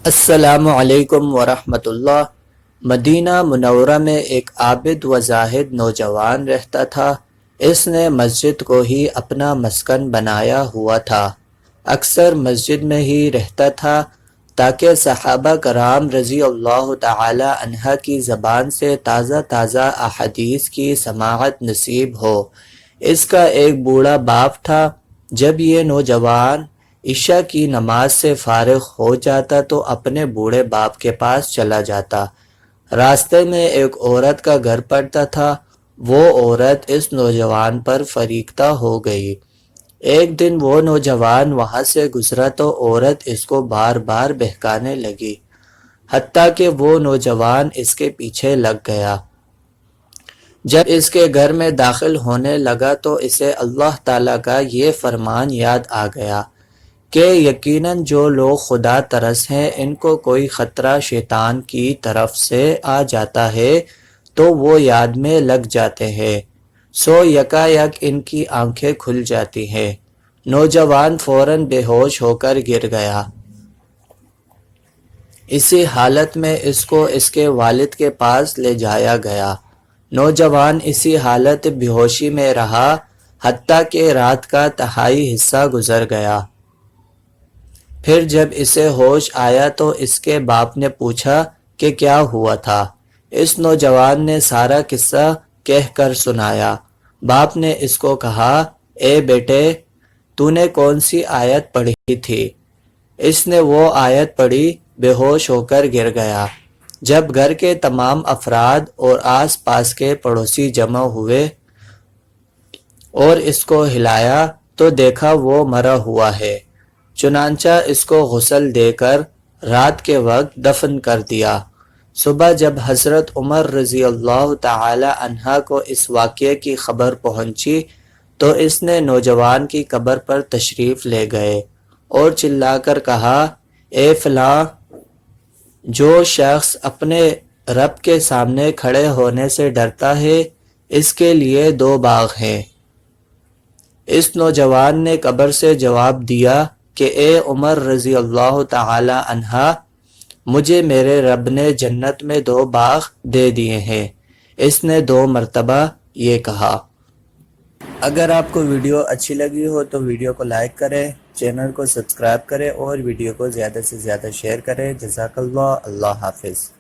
السلام علیکم ورحمۃ اللہ۔ مدینہ منورہ میں ایک عابد و زاہد نوجوان رہتا تھا۔ اس نے مسجد کو ہی اپنا مسکن بنایا ہوا تھا۔ اکثر مسجد میں ہی رہتا تھا تاکہ صحابہ کرام رضی اللہ تعالی عنہ کی زبان سے تازہ تازہ احادیث کی سماعت نصیب ہو۔ اس کا ایک بوڑھا باپ تھا۔ جب یہ نوجوان عشاء کی نماز سے فارغ ہو جاتا تو اپنے بوڑھے باپ کے پاس چلا جاتا۔ راستے میں ایک عورت کا گھر پڑتا تھا۔ وہ عورت اس نوجوان پر فریفتہ ہو گئی۔ ایک دن وہ نوجوان وہاں سے گزرا تو عورت اس کو بار بار بہکانے لگی، حتیٰ کہ وہ نوجوان اس کے پیچھے لگ گیا۔ جب اس کے گھر میں داخل ہونے لگا تو اسے اللہ تعالیٰ کا یہ فرمان یاد آ گیا کہ یقیناً جو لوگ خدا ترس ہیں ان کو کوئی خطرہ شیطان کی طرف سے آ جاتا ہے تو وہ یاد میں لگ جاتے ہیں، سو یکا یک ان کی آنکھیں کھل جاتی ہیں۔ نوجوان فوراً بے ہوش ہو کر گر گیا۔ اسی حالت میں اس کو اس کے والد کے پاس لے جایا گیا۔ نوجوان اسی حالت بے ہوشی میں رہا حتیٰ کہ رات کا تہائی حصہ گزر گیا۔ پھر جب اسے ہوش آیا تو اس کے باپ نے پوچھا کہ کیا ہوا تھا۔ اس نوجوان نے سارا قصہ کہہ کر سنایا۔ باپ نے اس کو کہا، اے بیٹے، تو نے کون سی آیت پڑھی تھی؟ اس نے وہ آیت پڑھی، بے ہوش ہو کر گر گیا۔ جب گھر کے تمام افراد اور آس پاس کے پڑوسی جمع ہوئے اور اس کو ہلایا تو دیکھا وہ مرا ہوا ہے۔ چنانچہ اس کو غسل دے کر رات کے وقت دفن کر دیا۔ صبح جب حضرت عمر رضی اللہ تعالی عنہ کو اس واقعے کی خبر پہنچی تو اس نے نوجوان کی قبر پر تشریف لے گئے اور چلا کر کہا، اے فلاں، جو شخص اپنے رب کے سامنے کھڑے ہونے سے ڈرتا ہے اس کے لیے 2 باغ ہیں۔ اس نوجوان نے قبر سے جواب دیا کہ اے عمر رضی اللہ تعالی عنہ، مجھے میرے رب نے جنت میں 2 باغ دے دیے ہیں۔ اس نے 2 مرتبہ یہ کہا۔ اگر آپ کو ویڈیو اچھی لگی ہو تو ویڈیو کو لائک کریں، چینل کو سبسکرائب کریں اور ویڈیو کو زیادہ سے زیادہ شیئر کریں۔ جزاک اللہ۔ اللہ حافظ۔